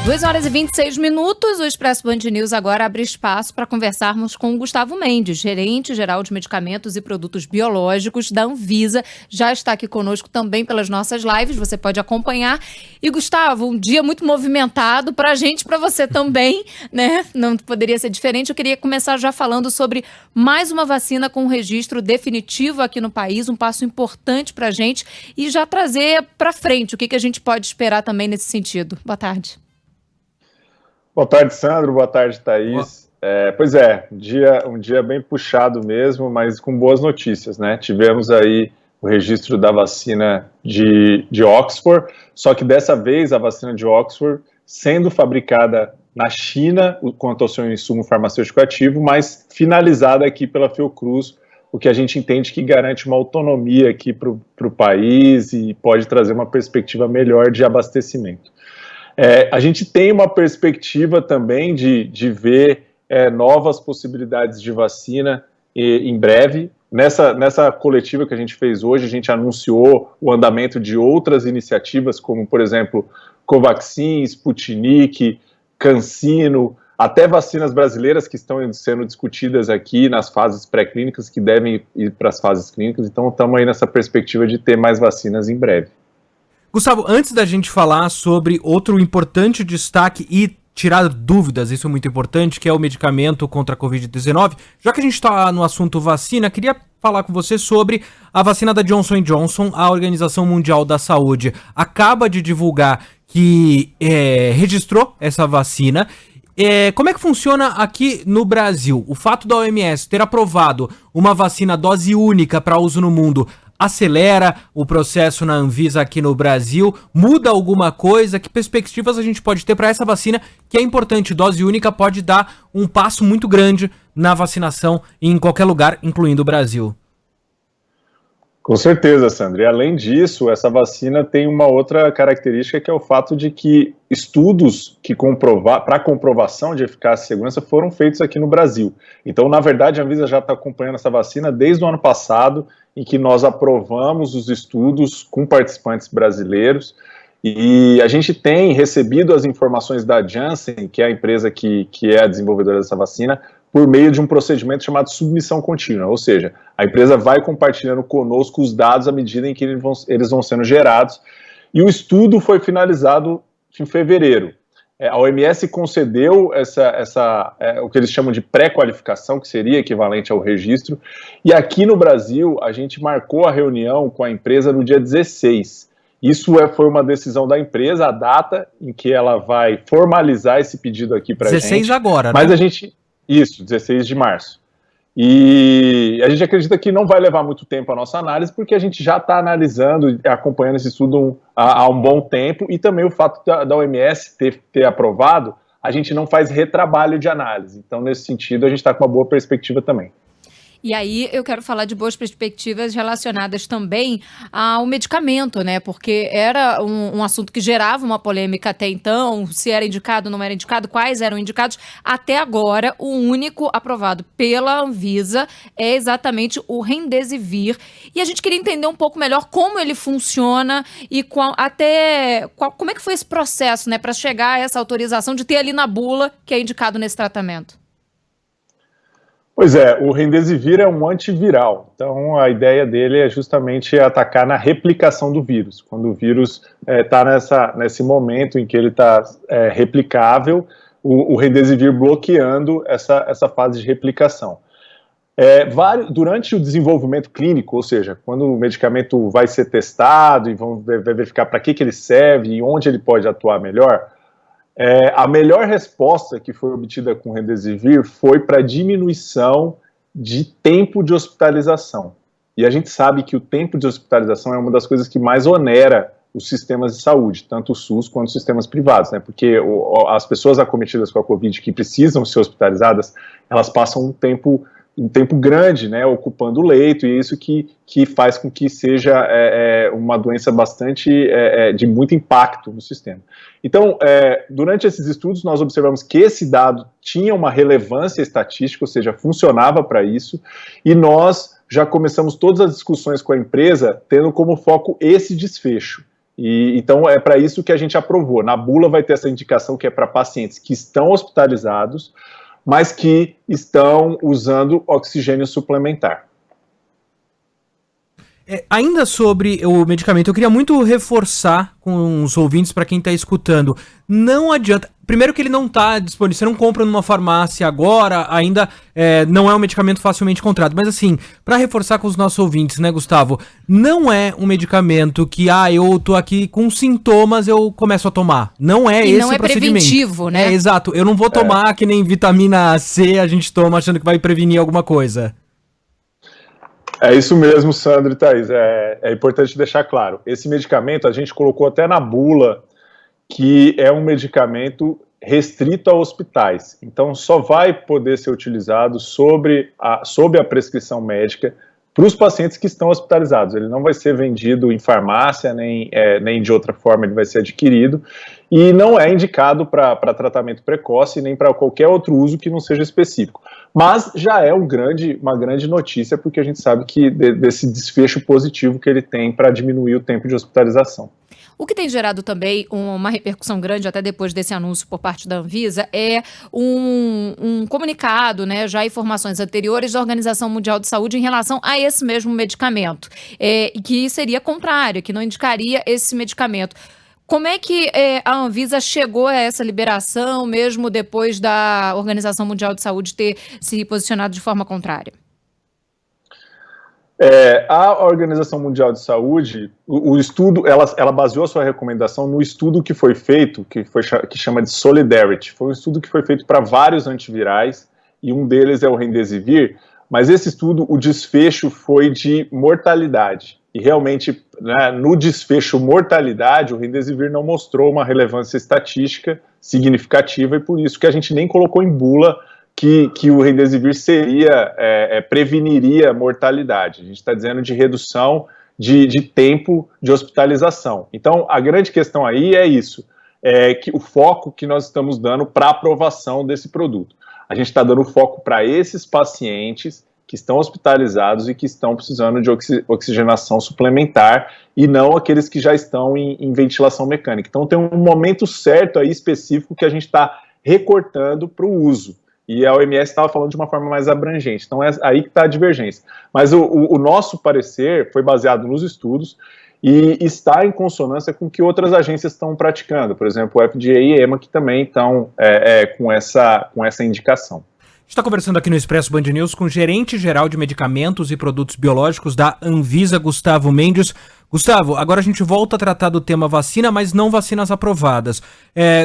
2h26, o Expresso Band News agora abre espaço para conversarmos com o Gustavo Mendes, gerente-geral de medicamentos e produtos biológicos da Anvisa. Já está aqui conosco também pelas nossas lives, você pode acompanhar. E Gustavo, um dia muito movimentado para a gente, para você também, né? Não poderia ser diferente. Eu queria começar já falando sobre mais uma vacina com registro definitivo aqui no país, um passo importante para a gente e já trazer para frente o que a gente pode esperar também nesse sentido. Boa tarde. Boa tarde, Sandro. Boa tarde, Thaís. Pois é, um dia bem puxado mesmo, mas com boas notícias, né? Tivemos aí o registro da vacina de Oxford, só que dessa vez a vacina de Oxford sendo fabricada na China, quanto ao seu insumo farmacêutico ativo, mas finalizada aqui pela Fiocruz, o que a gente entende que garante uma autonomia aqui para o país e pode trazer uma perspectiva melhor de abastecimento. A gente tem uma perspectiva também de ver novas possibilidades de vacina em breve. Nessa coletiva que a gente fez hoje, a gente anunciou o andamento de outras iniciativas, como, por exemplo, Covaxin, Sputnik, CanSino, até vacinas brasileiras que estão sendo discutidas aqui nas fases pré-clínicas, que devem ir para as fases clínicas. Então, estamos aí nessa perspectiva de ter mais vacinas em breve. Gustavo, antes da gente falar sobre outro importante destaque e tirar dúvidas, isso é muito importante, que é o medicamento contra a Covid-19, já que a gente está no assunto vacina, queria falar com você sobre a vacina da Johnson & Johnson. A Organização Mundial da Saúde acaba de divulgar que registrou essa vacina. Como é que funciona aqui no Brasil? O fato da OMS ter aprovado uma vacina dose única para uso no mundo acelera o processo na Anvisa aqui no Brasil? Muda alguma coisa? Que perspectivas a gente pode ter para essa vacina, que é importante? Dose única pode dar um passo muito grande na vacinação em qualquer lugar, incluindo o Brasil. Com certeza, Sandro. E além disso, essa vacina tem uma outra característica, que é o fato de que estudos para comprovação de eficácia e segurança foram feitos aqui no Brasil. Então, na verdade, a Anvisa já está acompanhando essa vacina desde o ano passado, em que nós aprovamos os estudos com participantes brasileiros, e a gente tem recebido as informações da Janssen, que é a empresa que é a desenvolvedora dessa vacina, por meio de um procedimento chamado submissão contínua, ou seja, a empresa vai compartilhando conosco os dados à medida em que eles vão sendo gerados, e o estudo foi finalizado em fevereiro. A OMS concedeu o que eles chamam de pré-qualificação, que seria equivalente ao registro, e aqui no Brasil a gente marcou a reunião com a empresa no dia 16. Isso foi uma decisão da empresa, a data em que ela vai formalizar esse pedido aqui para a gente. 16 agora, né? Mas a gente... Isso, 16 de março. E a gente acredita que não vai levar muito tempo a nossa análise, porque a gente já está analisando e acompanhando esse estudo há um bom tempo, e também o fato da OMS ter aprovado, a gente não faz retrabalho de análise. Então, nesse sentido, a gente está com uma boa perspectiva também. E aí eu quero falar de boas perspectivas relacionadas também ao medicamento, né? Porque era um assunto que gerava uma polêmica até então, se era indicado, não era indicado, quais eram indicados. Até agora, o único aprovado pela Anvisa é exatamente o Remdesivir. E a gente queria entender um pouco melhor como ele funciona e como é que foi esse processo, né? Para chegar a essa autorização de ter ali na bula que é indicado nesse tratamento. Pois é, o Remdesivir é um antiviral, então a ideia dele é justamente atacar na replicação do vírus. Quando o vírus está nesse momento em que ele está replicável, o Remdesivir bloqueando essa fase de replicação. Durante o desenvolvimento clínico, ou seja, quando o medicamento vai ser testado e vai verificar para que ele serve e onde ele pode atuar melhor, a melhor resposta que foi obtida com o Remdesivir foi para diminuição de tempo de hospitalização. E a gente sabe que o tempo de hospitalização é uma das coisas que mais onera os sistemas de saúde, tanto o SUS quanto os sistemas privados, né? Porque as pessoas acometidas com a Covid que precisam ser hospitalizadas, elas passam um tempo grande, né, ocupando o leito, e é isso que faz com que seja uma doença bastante de muito impacto no sistema. Então, durante esses estudos, nós observamos que esse dado tinha uma relevância estatística, ou seja, funcionava para isso, e nós já começamos todas as discussões com a empresa tendo como foco esse desfecho. E então é para isso que a gente aprovou. Na bula vai ter essa indicação que é para pacientes que estão hospitalizados, mas que estão usando oxigênio suplementar. Ainda sobre o medicamento, eu queria muito reforçar com os ouvintes, para quem está escutando, não adianta, primeiro que ele não está disponível, você não compra numa farmácia agora, ainda não é um medicamento facilmente encontrado, mas assim, para reforçar com os nossos ouvintes, né, Gustavo, não é um medicamento que, eu tô aqui com sintomas, eu começo a tomar, não é esse o procedimento. E não é preventivo, né? Exato, eu não vou tomar que nem vitamina C a gente toma achando que vai prevenir alguma coisa. É isso mesmo, Sandro e Thaís, é importante deixar claro. Esse medicamento a gente colocou até na bula que é um medicamento restrito a hospitais. Então só vai poder ser utilizado sob a prescrição médica para os pacientes que estão hospitalizados. Ele não vai ser vendido em farmácia, nem de outra forma ele vai ser adquirido, e não é indicado para tratamento precoce, nem para qualquer outro uso que não seja específico. Mas já é uma grande notícia, porque a gente sabe que desse desfecho positivo que ele tem para diminuir o tempo de hospitalização. O que tem gerado também uma repercussão grande, até depois desse anúncio por parte da Anvisa, é um comunicado, né, já informações anteriores da Organização Mundial de Saúde em relação a esse mesmo medicamento, que seria contrário, que não indicaria esse medicamento. Como é que a Anvisa chegou a essa liberação, mesmo depois da Organização Mundial de Saúde ter se posicionado de forma contrária? A Organização Mundial de Saúde, o estudo, ela baseou a sua recomendação no estudo que foi feito, que chama de Solidarity. Foi um estudo que foi feito para vários antivirais, e um deles é o Remdesivir, mas esse estudo, o desfecho foi de mortalidade. E realmente, né, no desfecho mortalidade, o Remdesivir não mostrou uma relevância estatística significativa, e por isso que a gente nem colocou em bula que o Remdesivir preveniria mortalidade. A gente está dizendo de redução de tempo de hospitalização. Então, a grande questão aí é isso, que o foco que nós estamos dando para a aprovação desse produto. A gente está dando foco para esses pacientes que estão hospitalizados e que estão precisando de oxigenação suplementar, e não aqueles que já estão em ventilação mecânica. Então tem um momento certo aí específico que a gente está recortando para o uso, e a OMS estava falando de uma forma mais abrangente, então é aí que está a divergência. Mas o nosso parecer foi baseado nos estudos e está em consonância com o que outras agências estão praticando, por exemplo, o FDA e EMA, que também estão com essa indicação. Está conversando aqui no Expresso Band News com o gerente-geral de medicamentos e produtos biológicos da Anvisa, Gustavo Mendes. Gustavo, agora a gente volta a tratar do tema vacina, mas não vacinas aprovadas.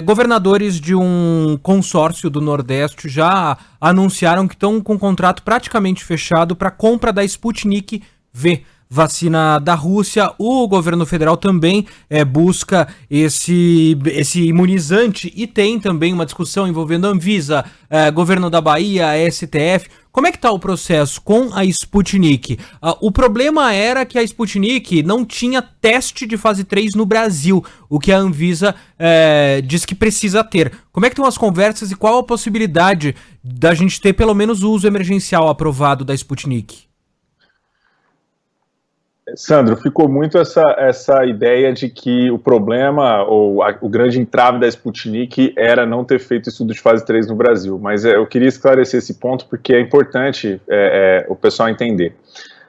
Governadores de um consórcio do Nordeste já anunciaram que estão com um contrato praticamente fechado para a compra da Sputnik V, vacina da Rússia. O governo federal também busca esse imunizante, e tem também uma discussão envolvendo a Anvisa, governo da Bahia, STF. Como é que está o processo com a Sputnik? O problema era que a Sputnik não tinha teste de fase 3 no Brasil, o que a Anvisa diz que precisa ter. Como é que estão as conversas e qual a possibilidade da gente ter pelo menos o uso emergencial aprovado da Sputnik? Sandro, ficou muito essa ideia de que o problema, ou o grande entrave da Sputnik era não ter feito estudo de fase 3 no Brasil, mas eu queria esclarecer esse ponto porque é importante o pessoal entender.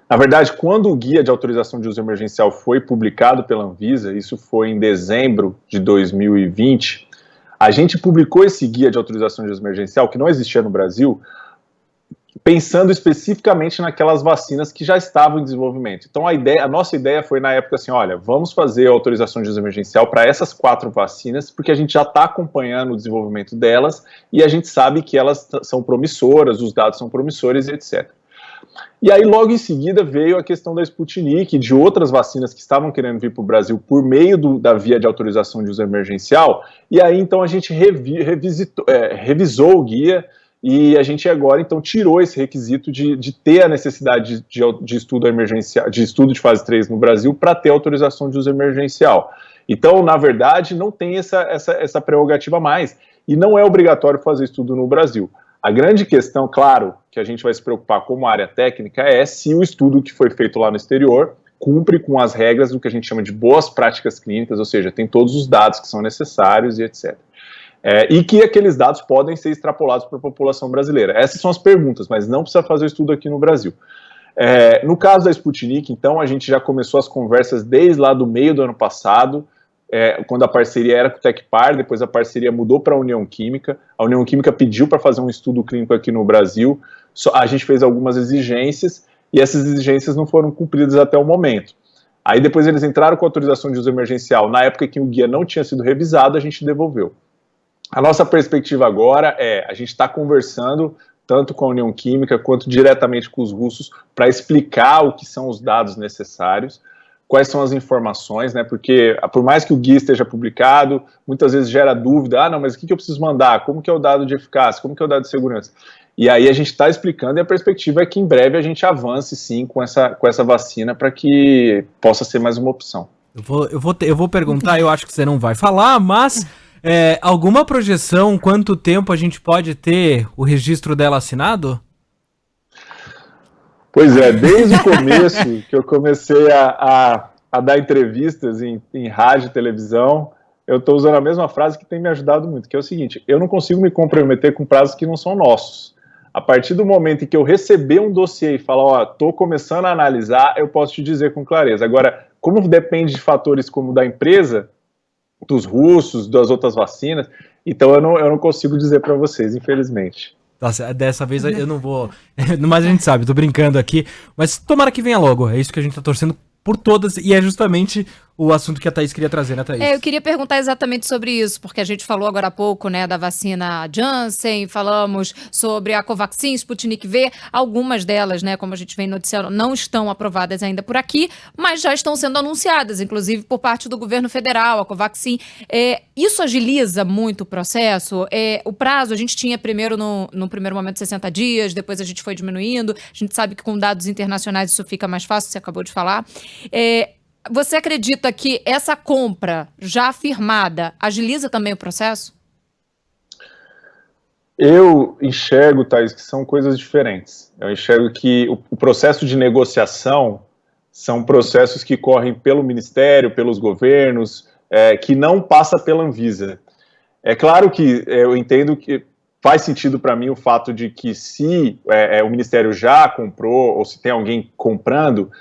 Na verdade, quando o guia de autorização de uso emergencial foi publicado pela Anvisa, isso foi em dezembro de 2020, a gente publicou esse guia de autorização de uso emergencial, que não existia no Brasil, pensando especificamente naquelas vacinas que já estavam em desenvolvimento. Então a nossa ideia foi na época assim, olha, vamos fazer a autorização de uso emergencial para essas 4 vacinas, porque a gente já está acompanhando o desenvolvimento delas e a gente sabe que elas são promissoras, os dados são promissores, etc. E aí logo em seguida veio a questão da Sputnik e de outras vacinas que estavam querendo vir para o Brasil por meio da via de autorização de uso emergencial, e aí então a gente revisou o guia. E a gente agora, então, tirou esse requisito de ter a necessidade de estudo emergencial, de estudo de fase 3 no Brasil para ter autorização de uso emergencial. Então, na verdade, não tem essa prerrogativa mais. E não é obrigatório fazer estudo no Brasil. A grande questão, claro, que a gente vai se preocupar como área técnica é se o estudo que foi feito lá no exterior cumpre com as regras do que a gente chama de boas práticas clínicas, ou seja, tem todos os dados que são necessários e etc. E que aqueles dados podem ser extrapolados para a população brasileira. Essas são as perguntas, mas não precisa fazer o estudo aqui no Brasil. No caso da Sputnik, então, a gente já começou as conversas desde lá do meio do ano passado, quando a parceria era com o Tecpar, depois a parceria mudou para a União Química. A União Química pediu para fazer um estudo clínico aqui no Brasil, a gente fez algumas exigências, e essas exigências não foram cumpridas até o momento. Aí depois eles entraram com autorização de uso emergencial, na época que o guia não tinha sido revisado, a gente devolveu. A nossa perspectiva agora a gente está conversando tanto com a União Química quanto diretamente com os russos para explicar o que são os dados necessários, quais são as informações, né, porque por mais que o guia esteja publicado, muitas vezes gera dúvida, não, mas o que eu preciso mandar, como que é o dado de eficácia, como que é o dado de segurança, e aí a gente está explicando e a perspectiva é que em breve a gente avance sim com essa vacina para que possa ser mais uma opção. Eu vou perguntar, eu acho que você não vai falar, mas alguma projeção, quanto tempo a gente pode ter o registro dela assinado? Pois desde o começo que eu comecei a dar entrevistas em rádio e televisão, eu estou usando a mesma frase que tem me ajudado muito, que é o seguinte: eu não consigo me comprometer com prazos que não são nossos. A partir do momento em que eu receber um dossiê e falar, estou começando a analisar, eu posso te dizer com clareza. Agora, como depende de fatores como da empresa, dos russos, das outras vacinas, então eu não consigo dizer para vocês, infelizmente. Nossa, dessa vez eu não vou. Mas a gente sabe, tô brincando aqui. Mas tomara que venha logo. É isso que a gente tá torcendo por todas. E é justamente o assunto que a Thaís queria trazer, né, Thaís? Eu queria perguntar exatamente sobre isso, porque a gente falou agora há pouco, né, da vacina Janssen, falamos sobre a Covaxin, Sputnik V, algumas delas, né, como a gente vem noticiando, não estão aprovadas ainda por aqui, mas já estão sendo anunciadas, inclusive por parte do governo federal, a Covaxin. Isso agiliza muito o processo? O prazo, a gente tinha primeiro, no primeiro momento, 60 dias, depois a gente foi diminuindo, a gente sabe que com dados internacionais isso fica mais fácil, você acabou de falar. Você acredita que essa compra já firmada agiliza também o processo? Eu enxergo, Thaís, que são coisas diferentes. Eu enxergo que o processo de negociação são processos que correm pelo Ministério, pelos governos, que não passa pela Anvisa. É claro que eu entendo que faz sentido para mim o fato de que se o Ministério já comprou, ou se tem alguém comprando,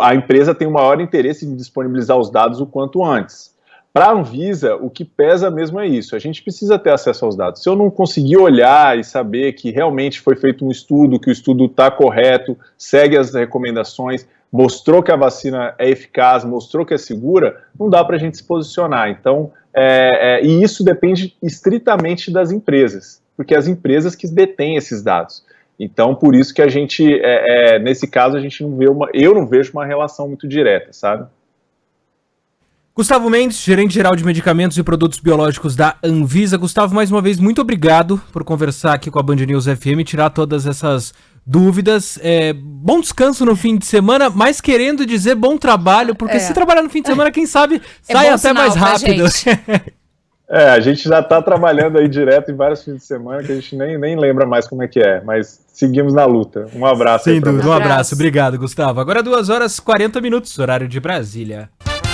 a empresa tem o maior interesse em disponibilizar os dados o quanto antes. Para a Anvisa, o que pesa mesmo é isso, a gente precisa ter acesso aos dados. Se eu não conseguir olhar e saber que realmente foi feito um estudo, que o estudo está correto, segue as recomendações, mostrou que a vacina é eficaz, mostrou que é segura, não dá para a gente se posicionar. Então, e isso depende estritamente das empresas, porque é as empresas que detêm esses dados. Então, por isso que a gente, nesse caso, a gente não vê eu não vejo uma relação muito direta, sabe? Gustavo Mendes, gerente-geral de medicamentos e produtos biológicos da Anvisa. Gustavo, mais uma vez, muito obrigado por conversar aqui com a Band News FM, tirar todas essas dúvidas. Bom descanso no fim de semana, mas querendo dizer bom trabalho, porque se trabalhar no fim de semana, quem sabe sai até mais rápido. A gente já está trabalhando aí direto em vários fins de semana que a gente nem lembra mais como é que é, mas seguimos na luta. Um abraço. Sem dúvida, um abraço. Obrigado, Gustavo. Agora 2h40, horário de Brasília.